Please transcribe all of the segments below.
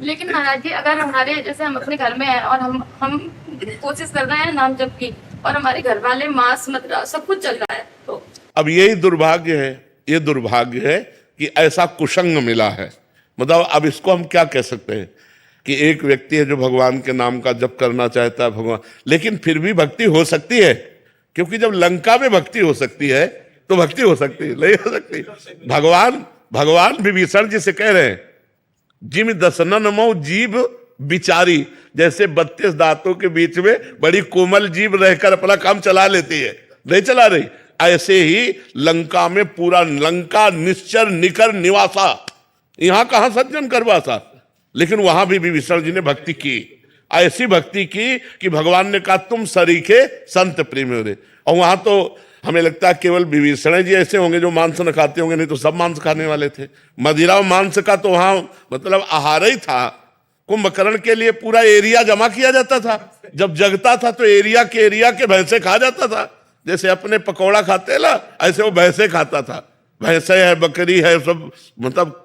लेकिन महाराज जी, अगर हमारे जैसे हम अपने घर में हैं और हम कोशिश कर रहे हैं नाम जप की, और हमारे घर वाले मांस मदिरा सब कुछ चल रहा है, तो अब यही दुर्भाग्य है, ये दुर्भाग्य है कि ऐसा कुसंग मिला है। मतलब अब इसको हम क्या कह सकते हैं कि एक व्यक्ति है जो भगवान के नाम का जप करना चाहता है, भगवान, लेकिन फिर भी भक्ति हो सकती है, क्योंकि जब लंका में भक्ति हो सकती है तो भक्ति हो सकती है, नहीं हो सकती। भगवान विभीषण जी से कह रहे हैं, जिम दसनन मो जीव बिचारी, जैसे 32 दांतों के बीच में बड़ी कोमल जीव रहकर अपना काम चला लेती है, नहीं चला रही, ऐसे ही लंका में पूरा लंका निश्चर निकर निवासा, यहां कहां सज्जन करवासा, लेकिन वहां भी विभीषण जी ने भक्ति की, ऐसी भक्ति की कि भगवान ने कहा तुम सरीखे संत प्रेमी हो। और वहां तो हमें लगता है केवल विभीषण जी ऐसे होंगे जो मांस न खाते होंगे, नहीं तो सब मांस खाने वाले थे। मदिरा और मांस का तो वहां मतलब आहार ही था। कुंभकर्ण के लिए पूरा एरिया जमा किया जाता था, जब जगता था तो एरिया के भैंसे खा जाता था, जैसे अपने पकौड़ा खाते ना, ऐसे वो भैंसे खाता था, भैंसे है, बकरी है, सब। मतलब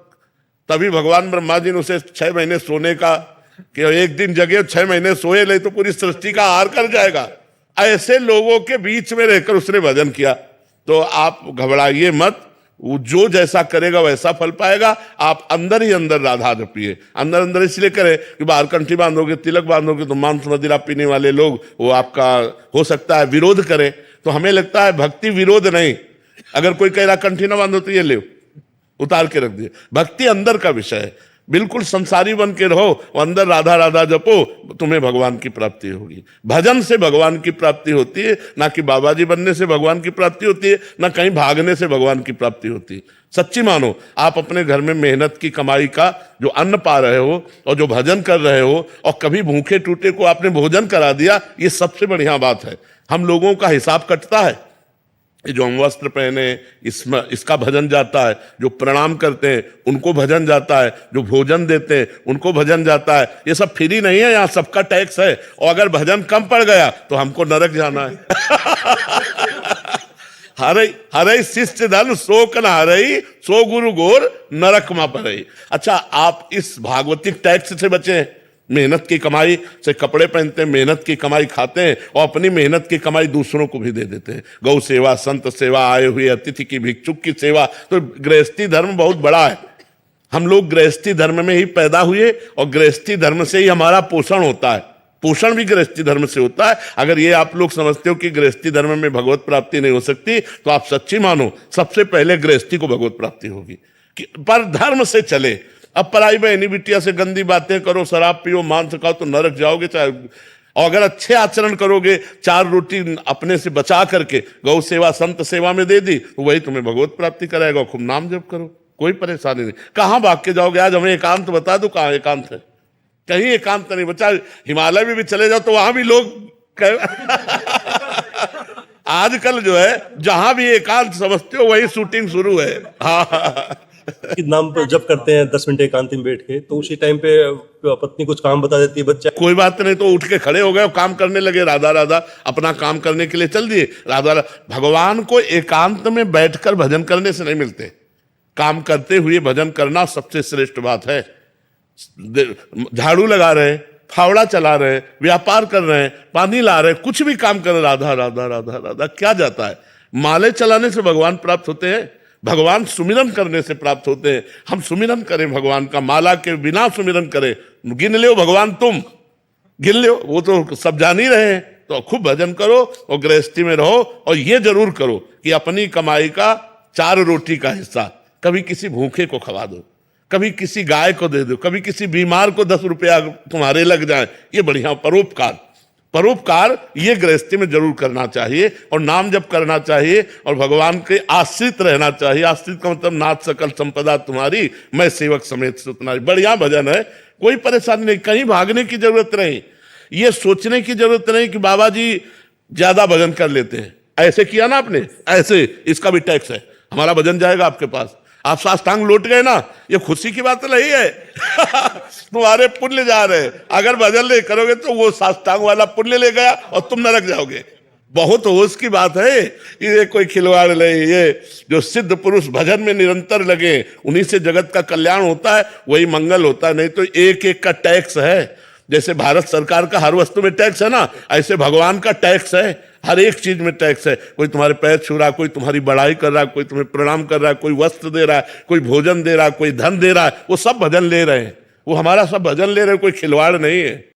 तभी भगवान ब्रह्मा जी ने उसे 6 महीने सोने का, कि एक दिन जगे 6 महीने सोए, नहीं तो पूरी सृष्टि का आहार कर जाएगा। ऐसे लोगों के बीच में रहकर उसने भजन किया। तो आप घबराइए मत, वो जो जैसा करेगा वैसा फल पाएगा। आप अंदर ही अंदर राधा जपिए, अंदर अंदर इसलिए करें कि बाहर कंठी बांधोगे, तिलक बांधोगे तो मांस मदिरा पीने वाले लोग वो आपका हो सकता है विरोध करें। तो हमें लगता है भक्ति विरोध नहीं, अगर कोई कह रहा कंठी ना बांधो तो ये ले उतार के रख दिए। भक्ति अंदर का विषय है, बिल्कुल संसारी बन के रहो और अंदर राधा राधा जपो, तुम्हें भगवान की प्राप्ति होगी। भजन से भगवान की प्राप्ति होती है, ना कि बाबा जी बनने से भगवान की प्राप्ति होती है, ना कहीं भागने से भगवान की प्राप्ति होती है। सच्ची मानो, आप अपने घर में मेहनत की कमाई का जो अन्न पा रहे हो और जो भजन कर रहे हो, और कभी भूखे टूटे को आपने भोजन करा दिया, ये सबसे बढ़िया बात है। हम लोगों का हिसाब कटता है, जो हम वस्त्र पहने इसमें इसका भजन जाता है, जो प्रणाम करते हैं उनको भजन जाता है, जो भोजन देते हैं उनको भजन जाता है। ये सब फ्री नहीं है, यहाँ सबका टैक्स है। और अगर भजन कम पड़ गया तो हमको नरक जाना है। हरई शिष्य धन शोक न हरई, सो गुरु गोर नरक मा परई। अच्छा, आप इस भागवतिक टैक्स से बचे, मेहनत की कमाई से कपड़े पहनते हैं, मेहनत की कमाई खाते हैं, और अपनी मेहनत की कमाई दूसरों को भी दे देते हैं। गौ सेवा, संत सेवा, आए हुए अतिथि की, भिक्षुक की सेवा। तो गृहस्थी धर्म बहुत बड़ा है। हम लोग गृहस्थी धर्म में ही पैदा हुए और गृहस्थी धर्म से ही हमारा पोषण होता है। पोषण भी गृहस्थी धर्म से होता है। अगर ये आप लोग समझते हो कि गृहस्थी धर्म में भगवत प्राप्ति नहीं हो सकती, तो आप सच्ची मानो, सबसे पहले गृहस्थी को भगवत प्राप्ति होगी, पर धर्म से चले। अब पराई बहनी बिटिया से गंदी बातें करो, शराब पियो, मांस खाओ तो नरक जाओगे। चाहे और अगर अच्छे आचरण करोगे, 4 रोटी अपने से बचा करके गौ सेवा, संत सेवा में दे दी, तो वही तुम्हें भगवत प्राप्ति कराएगा। खूब नाम जप करो, कोई परेशानी नहीं। कहाँ भाग के जाओगे? आज हमें एकांत बता दो, कहाँ एकांत है? कहीं एकांत नहीं बचा। हिमालय में भी चले जाओ तो वहां भी लोग आजकल जो है जहां भी एकांत समझते हो वही शूटिंग शुरू है। हाँ, नाम पर जब करते हैं 10 मिनट एकांत में बैठ के, तो उसी टाइम पे पत्नी कुछ काम बता देती है, बच्चा कोई बात नहीं, तो उठ के खड़े हो गए और काम करने लगे, राधा राधा अपना काम करने के लिए चल दिए। राधा भगवान को एकांत में बैठकर भजन करने से नहीं मिलते, काम करते हुए भजन करना सबसे श्रेष्ठ बात है। झाड़ू लगा रहे, फावड़ा चला रहे, व्यापार कर रहे हैं, पानी ला रहे, कुछ भी काम कर रहे, राधा राधा राधा राधा क्या जाता है? माले चलाने से भगवान प्राप्त होते हैं, भगवान सुमिरन करने से प्राप्त होते हैं। हम सुमिरन करें भगवान का, माला के बिना सुमिरन करें। गिन लो भगवान, तुम गिन लो, वो तो सब जान ही रहे हैं। तो खूब भजन करो और गृहस्थी में रहो, और ये जरूर करो कि अपनी कमाई का 4 रोटी का हिस्सा कभी किसी भूखे को खवा दो, कभी किसी गाय को दे दो, कभी किसी बीमार को 10 रुपया तुम्हारे लग जाए। ये बढ़िया परोपकार ये गृहस्थी में जरूर करना चाहिए, और नाम जप करना चाहिए, और भगवान के आश्रित रहना चाहिए। आश्रित का मतलब नाथ सकल संपदा तुम्हारी, मैं सेवक समेत सुतनारी। बढ़िया भजन है, कोई परेशानी नहीं, कहीं भागने की जरूरत नहीं, ये सोचने की जरूरत नहीं कि बाबा जी ज्यादा भजन कर लेते हैं। ऐसे किया ना आपने, ऐसे इसका भी टैक्स है, हमारा भजन जाएगा आपके पास। आप साष्टांग लौट गए ना, ये खुशी की बात नहीं है। तुम्हारे पुण्य जा रहे हैं। अगर भजन नहीं करोगे तो वो साष्टांग वाला पुण्य ले गया और तुम नरक जाओगे। बहुत होश की बात है। ये कोई खिलवाड़ नहीं, ये जो सिद्ध पुरुष भजन में निरंतर लगे उन्हीं से जगत का कल्याण होता है, वही मंगल होता है। नहीं तो एक एक का टैक्स है। जैसे भारत सरकार का हर वस्तु में टैक्स है ना, ऐसे भगवान का टैक्स है, हर एक चीज में टैक्स है। कोई तुम्हारे पैर छू रहा, कोई तुम्हारी बड़ाई कर रहा, कोई तुम्हें प्रणाम कर रहा, कोई वस्त्र दे रहा है, कोई भोजन दे रहा, कोई धन दे रहा है, वो सब भजन ले रहे हैं। वो हमारा सब भजन ले रहे हैं, कोई खिलवाड़ नहीं है।